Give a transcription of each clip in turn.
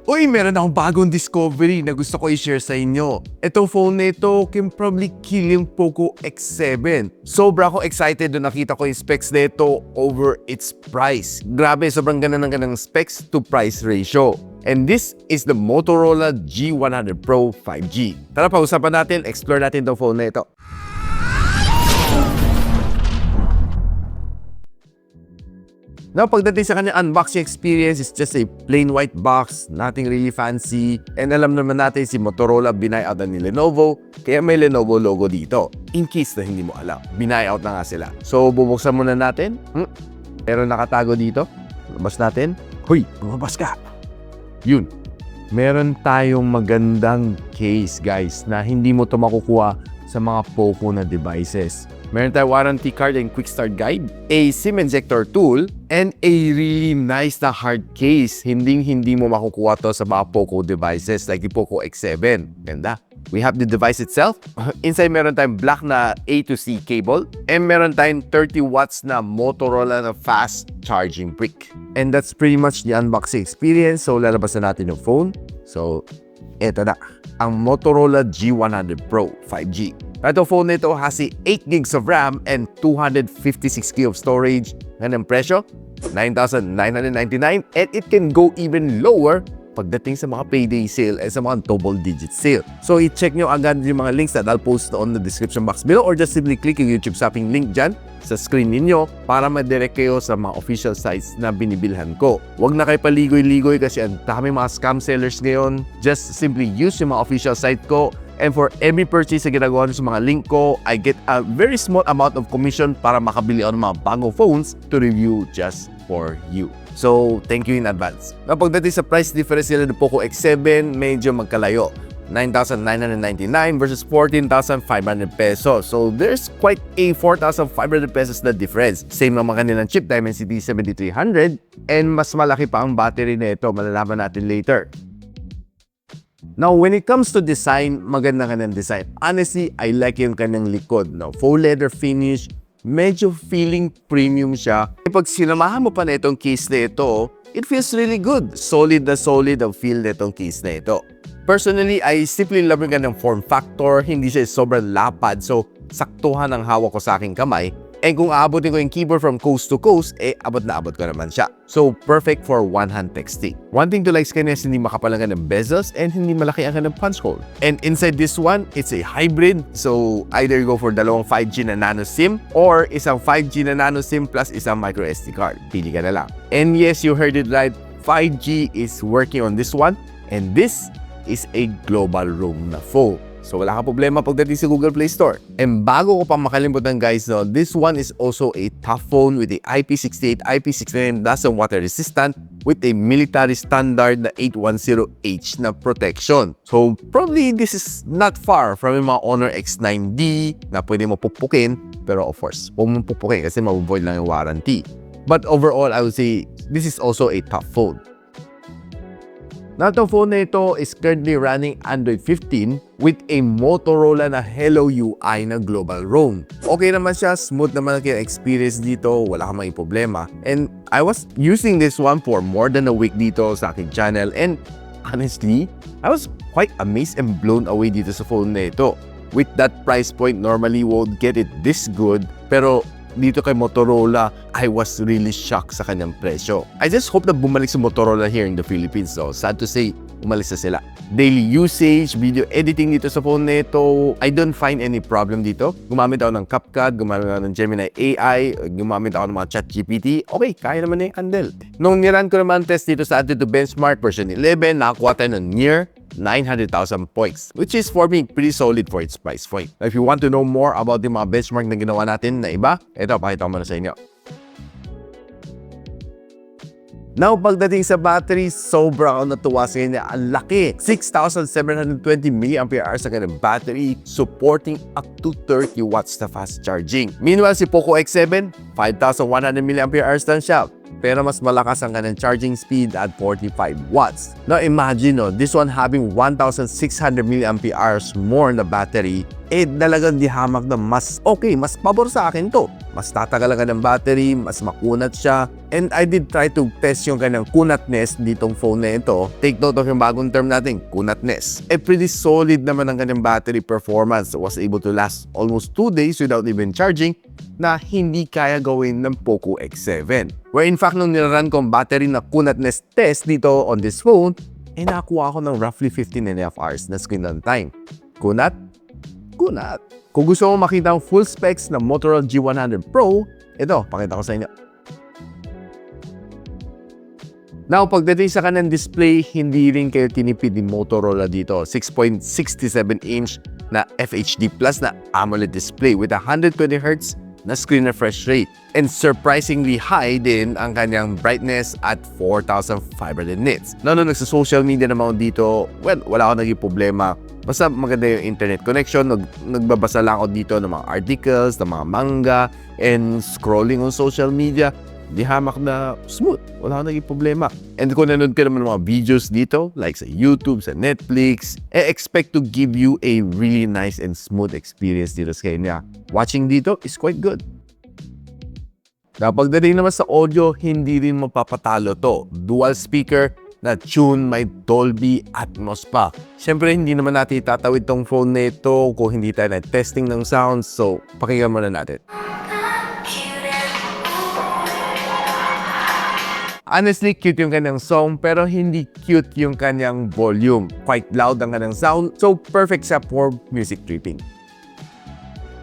Uy, meron akong bagong discovery na gusto ko i-share sa inyo. Itong phone na ito can probably kill yung Poco X7. Sobra ako excited na nakita ko yung specs na ito over its price. Grabe, sobrang ganda ng specs to price ratio. And this is the Motorola G100 Pro 5G. Tara, pausapan natin, explore natin itong phone na ito. Now, pagdating sa kanyang unboxing experience, it's just a plain white box, nothing really fancy. And alam naman natin si Motorola binay-out ni Lenovo, kaya may Lenovo logo dito. In case na hindi mo alam, binay-out na nga sila. So, bubuksan muna natin. Pero nakatago dito. Labas natin. Hoy, lumabas ka! Yun. Meron tayong magandang case, guys, na hindi mo ito makukuha sa mga Poco na devices. Meron tayong warranty card and quick start guide, a SIM injector tool, and a really nice na hard case. Hindi mo makukuha to sa mga Poco devices like the Poco X7. Ganda. We have the device itself. Inside meron tayong black na A to C cable, and meron tayong 30 watts na Motorola na fast charging brick. And that's pretty much the unboxing experience. So lalabas na natin yung phone. So eto na, ang Motorola G100 Pro 5G. Ito phone nito has 8 gigs of RAM and 256 GB of storage. Ganang presyo, $9,999, and it can go even lower pagdating sa mga payday sale at sa mga double-digit sale. So, i-check nyo agad yung mga links that I'll post on the description box below, or just simply click yung YouTube shopping link dyan sa screen ninyo para ma-direct kayo sa mga official sites na binibilhan ko. Huwag na kayo paligoy-ligoy kasi ang dami mga scam sellers ngayon. Just simply use yung mga official site ko. And for every purchase na ginagawa nyo sa mga link ko, I get a very small amount of commission para makabili ako ng mga bagong phones to review just for you. So, thank you in advance. Now, pagdating sa price difference nila ng Poco X7, medyo magkalayo. 9,999 versus 14,500 pesos. So, there's quite a 4,500 pesos na difference. Same naman kanilang chip, Dimensity 7300, and mas malaki pa ang battery na ito. Malalaman natin later. Now, when it comes to design, maganda ka ng design. Honestly, I like yung kanyang likod. No? Faux leather finish, medyo feeling premium siya. Pag sinamahan mo pa na itong case na ito, it feels really good. Solid na solid ang feel na itong case na ito. Personally, I simply love yung kanyang form factor. Hindi siya sobrang lapad, so saktuhan ang hawak ko sa aking kamay. And kung aabotin ko yung keyboard from coast to coast, abot na abot ko naman siya. So, perfect for one-hand texting. One thing to like sa kanya is hindi makapalang ng bezels and hindi malaki ang kanyang punch hole. And inside this one, it's a hybrid. So, either you go for dalawang 5G na nano SIM or isang 5G na nano SIM plus isang micro SD card. Pili ka na lang. And yes, you heard it right. 5G is working on this one. And this is a global roam na phone. So wala ka problema pagdating sa Google Play Store. And bago ko pa makalimutan guys, no, this one is also a tough phone with a IP68, IP69 that's a water resistant with a military standard na 810H na protection. So probably this is not far from yung mga Honor X9D na pwede mo pupukin. Pero of course, huwag mo pupukin kasi mabuvoid lang yung warranty. But overall, I would say this is also a tough phone. Now, itong phone na ito is currently running Android 15 with a Motorola na Hello UI na global roam. Okay naman siya, smooth naman ang experience dito, wala kang mga problema. And I was using this one for more than a week dito sa aking channel, and honestly, I was quite amazed and blown away dito sa phone na ito. With that price point, normally won't get it this good, pero dito kay Motorola, I was really shocked sa kanyang presyo. I just hope na bumalik sa Motorola here in the Philippines. So, sad to say, umalis na sila. Daily usage, video editing dito sa phone na ito, I don't find any problem dito. Gumamit ako ng CapCut, gumamit ako ng Gemini AI, gumamit ako ng mga ChatGPT. Okay, kaya naman na yung handle. Nung niran ko naman test dito sa Antutu Benchmark version 11, nakakuha tayo ng near 900,000 points, which is for me pretty solid for its price point. Now, if you want to know more about the mga benchmark na ginawa natin na iba, ito, pakita ko muna sa inyo. Now, pagdating sa battery, sobra ako natuwa sa kanya. Ang laki! 6,720 mAh sa kanyang battery, supporting up to 30 watts na fast charging. Meanwhile, si Poco X7, 5,100 mAh lang siya. Pero mas malakas ang kanyang charging speed at 45 watts. Now, imagine, no, this one having 1,600 mAh more na battery, talagang di hamak na mas okay, mas pabor sa akin to. mas tatagal ka ng battery, mas makunat siya. And I did try to test yung kanyang kunatness ditong phone na ito. Take note of yung bagong term natin, kunatness. Pretty solid naman ang kanyang battery performance. It was able to last almost 2 days without even charging na hindi kaya gawin ng Poco X7. Where in fact, nung nirun ko ang battery na kunatness test dito on this phone, nakakuha ako ng roughly 15.5 hours na screen on time. Kunat? Kunat. Kung gusto mo makita ang full specs ng Motorola G100 Pro, ito, pakita ko sa inyo. Now, pagdating sa kanyang display, hindi rin kayo tinipid ni Motorola dito. 6.67-inch na FHD Plus na AMOLED display with 120Hz na screen refresh rate. And surprisingly high din ang kanyang brightness at 4,500 nits. Nung nagsa-social media naman dito, well, wala akong naging problema. Basta maganda yung internet connection, nagbabasa lang ako dito ng mga articles, ng mga manga, and scrolling on social media. Di hamak na smooth. Wala akong naging problema. And kung nanood ka naman ng mga videos dito, like sa YouTube, sa Netflix, expect to give you a really nice and smooth experience dito sa kanya. Watching dito is quite good. Na pagdating naman sa audio, hindi rin mapapatalo to. Dual speaker na tune, may Dolby Atmos pa. Siyempre, hindi naman natin itatawid tong phone na ito kung hindi tayo na testing ng sounds. So, pakinggan muna natin. Honestly, cute yung kanyang song pero hindi cute yung kanyang volume. Quite loud ang kanyang sound, so perfect siya for music tripping.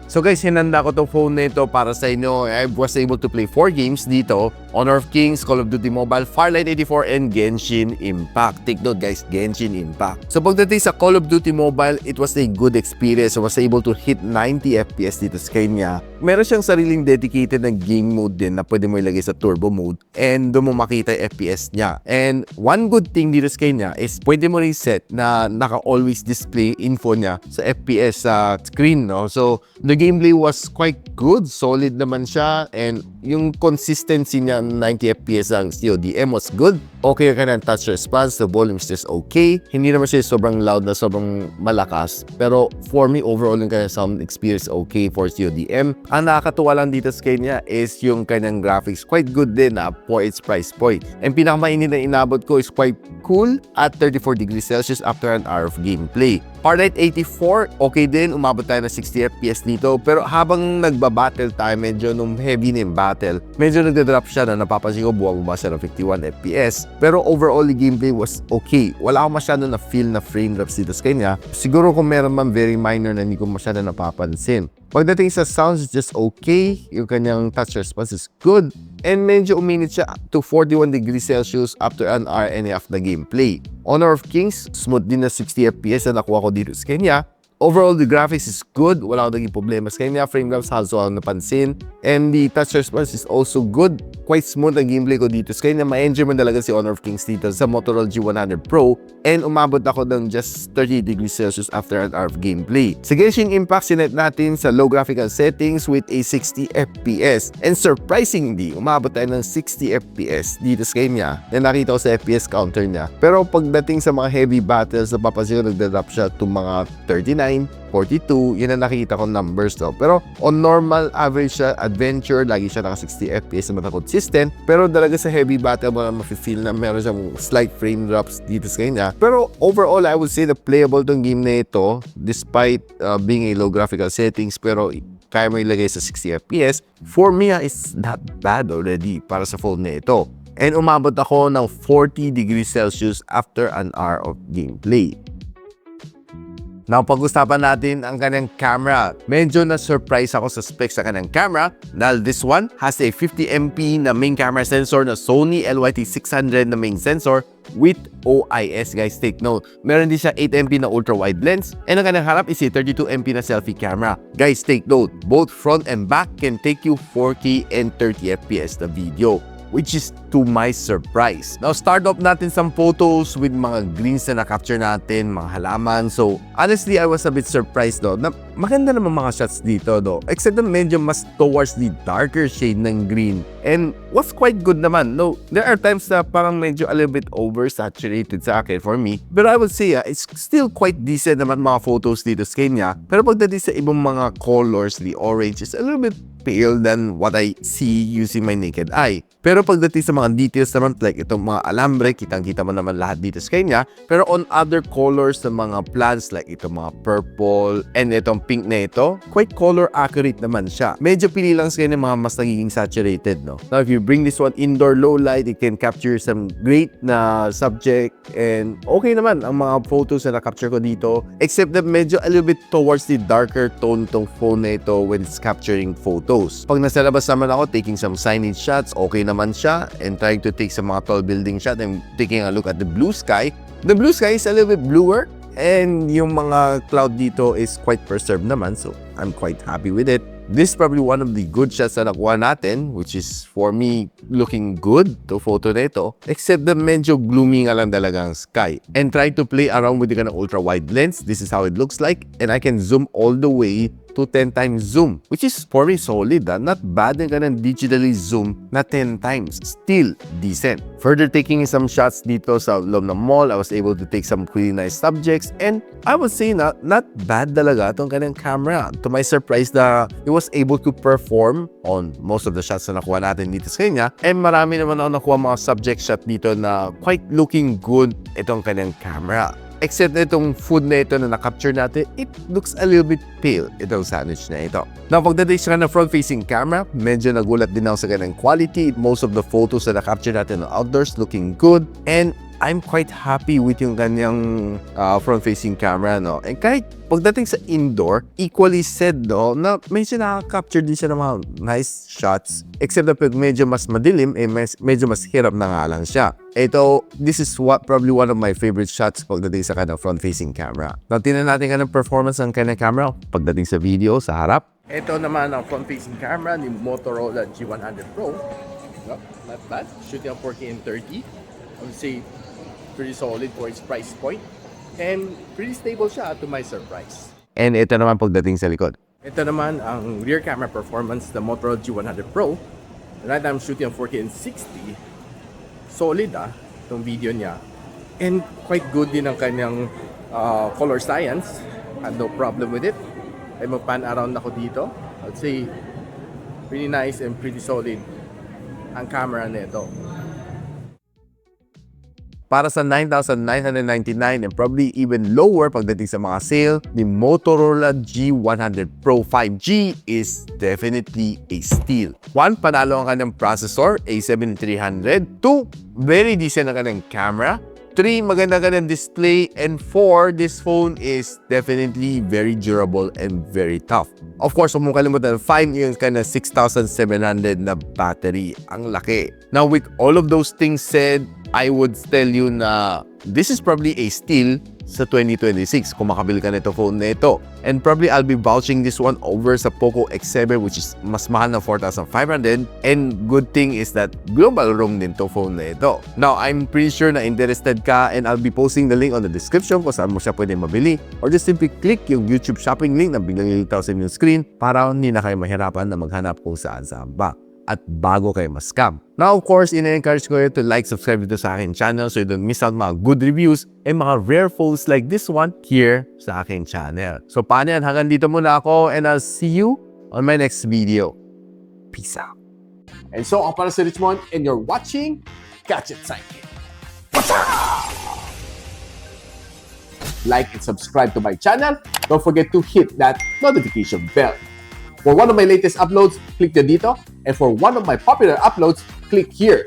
So guys, hinanda ko itong phone na ito para sa inyo. I was able to play 4 games dito. Honor of Kings, Call of Duty Mobile, Firelight 84, and Genshin Impact. Take note guys, Genshin Impact. So pagdating sa Call of Duty Mobile, it was a good experience. I was able to hit 90 FPS dito sa kanya. Meron siyang sariling dedicated na game mode din na pwede mo ilagay sa turbo mode. And doon mo makita yung FPS niya. And one good thing dito sa kanya is pwede mo reset na naka-always display info niya sa FPS sa screen. No? So the gameplay was quite good. Solid naman siya. And yung consistency niya 90 FPS ang CODM was good. Okay ka ng touch response. The volume is just okay. Hindi naman siya sobrang loud na sobrang malakas. Pero for me, overall yung kanyang sound experience okay for CODM. Ang nakakatuwa lang dito sa kanya is yung kanyang graphics. Quite good din for its price point. And pinakamainit na inabot ko is quite cool at 34 degrees Celsius after an hour of gameplay. Firelight 84, okay din. Umabot tayo na 60 FPS dito. Pero habang nagbabattle tayo, medyo nung heavy na yung battle, medyo nagdadrop siya na napapansin ko bumaba siya ng 51 FPS. Pero overall, the gameplay was okay. Wala akong masyado na feel na frame drops dito sa kanya. Siguro kung meron man very minor na hindi ko masyado napapansin. Pagdating sa sounds, it's just okay. Yung kanyang touch response is good. And medyo uminit siya to 41 degrees Celsius after an hour and a half na gameplay. Honor of Kings, smooth din na 60 FPS na nakuha ko dito sa kanya. Overall, the graphics is good. Wala akong naging problema sa kanya. Frame drops halos walang napansin. And the touch response is also good. Quite smooth ang gameplay ko dito sa kanya. Ma-enjoy mo talaga si Honor of Kings dito sa Motorola G100 Pro. And umabot ako ng just 30 degrees Celsius after an hour of gameplay. Sa Genshin Impact, sinet natin sa low graphical settings with a 60 FPS. And surprisingly, umabot tayo ng 60 FPS dito sa kanya. Na nakita ko sa FPS counter niya. Pero pagdating sa mga heavy battles, napapansin ko nagda-drop siya to mga 39, 42, yun ang nakita ko numbers to. Pero on normal average siya, adventure, lagi siya naka 60 FPS na consistent. Pero talaga sa heavy battle mo na mafe-feel na meron siyang slight frame drops dito sa kanya. Pero overall, I would say na playable tong game na ito despite being a low graphical settings. Pero kaya mo ilagay sa 60 FPS. For me, it's not bad already para sa phone na ito. And umabot ako ng 40 degrees Celsius after an hour of gameplay. Now, pag-usapan natin ang kanyang camera. Medyo na-surprise ako sa specs sa kanyang camera dahil this one has a 50MP na main camera sensor na Sony LYT600 na main sensor with OIS, guys. Take note. Meron din siya 8MP na ultra-wide lens and ang kanyang harap is a 32MP na selfie camera. Guys, take note. Both front and back can take you 4K and 30fps na video, which is to my surprise. Now, start off natin some photos with mga greens na na-capture natin, mga halaman. So, honestly, I was a bit surprised though. Na maganda naman mga shots dito, no? Except na medyo mas towards the darker shade ng green. And what's quite good naman, no? There are times na parang medyo a little bit oversaturated sa akin for me. But I would say, it's still quite decent naman mga photos dito sa kanya. Pero pagdating sa ibang mga colors, the orange is a little bit pale than what I see using my naked eye. Pero pagdating sa mga details naman, like itong mga alambre, kitang-kita mo naman lahat dito sa kanya. Pero on other colors ng mga plants, like itong mga purple and itong pink na ito, quite color accurate naman siya. Medyo pili lang sa kanya mga mas nagiging saturated, no? Now, if you bring this one indoor low light, it can capture some great na subject and okay naman ang mga photos na na-capture ko dito. Except that medyo a little bit towards the darker tone tong phone na ito when it's capturing photos. Pag nasa labas naman ako, taking some signage shots, okay naman siya. And trying to take some mga tall building shot and taking a look at the blue sky. The blue sky is a little bit bluer. And yung mga cloud dito is quite preserved naman. So, I'm quite happy with it. This is probably one of the good shots na nakuha natin, which is for me looking good to photo na ito. Except that medyo gloomy nga lang talaga ang sky. And try to play around with the kind of ultra-wide lens. This is how it looks like. And I can zoom all the way to 10 times zoom, which is for me solid. Not bad na ganun digitally zoom na 10 times. Still decent. Further taking some shots dito sa loob ng mall, I was able to take some really nice subjects. And I would say not bad talaga itong kanyang camera. To my surprise na it was able to perform on most of the shots na nakuha natin dito sa kanya. And marami naman ako nakuha mga subject shot dito na quite looking good itong kanyang camera. Except itong food na ito na na-capture natin, it looks a little bit pale, itong sandwich na ito. Now, pagdating sa ng front-facing camera, medyo nagulat din ako sa kanyang quality. Most of the photos na na-capture natin ng outdoors looking good. And I'm quite happy with yung kanyang front-facing camera, no? And kahit pagdating sa indoor, equally said, no, na medyo nakaka-capture din siya ng mga nice shots. Except na medyo mas madilim, medyo mas hirap na nga lang siya. Ito, this is probably one of my favorite shots pagdating sa kanyang front-facing camera. Now, tingnan natin kanyang performance ng kanyang camera pagdating sa video, sa harap. Ito naman ang front-facing camera ni Motorola G100 Pro. No, not bad. Shooting on 4K and 30. I would say pretty solid for its price point. And pretty stable siya to my surprise. And ito naman pagdating sa likod. Ito naman ang rear camera performance ng Motorola G100 Pro. Right now I'm shooting on 4K and 60. Solid itong video niya. And quite good din ang kanyang color science. Had no problem with it. Ay mag-pan around ako dito. I'd say pretty nice and pretty solid ang camera nito. Para sa 9,999 and probably even lower pagdating sa mga sale, the Motorola G100 Pro 5G is definitely a steal. 1, panalo ang kanyang processor, A7300. 2, very decent ang kanyang camera. 3, maganda kanyang display. And 4, this phone is definitely very durable and very tough. Of course, kung kalimutan, 5 yung kanyang 6,700 na battery. Ang laki. Now, with all of those things said, I would tell you na this is probably a steal sa 2026 kung makabili ka nito phone na ito. And probably I'll be vouching this one over sa Poco X7, which is mas mahal na 4,500. And good thing is that global roam din to phone na ito. Now, I'm pretty sure na interested ka and I'll be posting the link on the description kung saan mo siya pwede mabili. Or just simply click yung YouTube shopping link na biglang ilitaw sa inyong screen para hindi na kayo mahirapan na maghanap kung saan ba. At bago kayo ma-scam. Now, of course, ina-encourage ko kayo to like, subscribe dito sa aking channel so you don't miss out mga good reviews and mga rare phones like this one here sa aking channel. So, paano yan? Hanggang dito muna ako and I'll see you on my next video. Peace out. And so, ako para si Richmond and you're watching Gadget Sidekick. Like and subscribe to my channel. Don't forget to hit that notification bell. For one of my latest uploads, click the dito. And for one of my popular uploads, click here.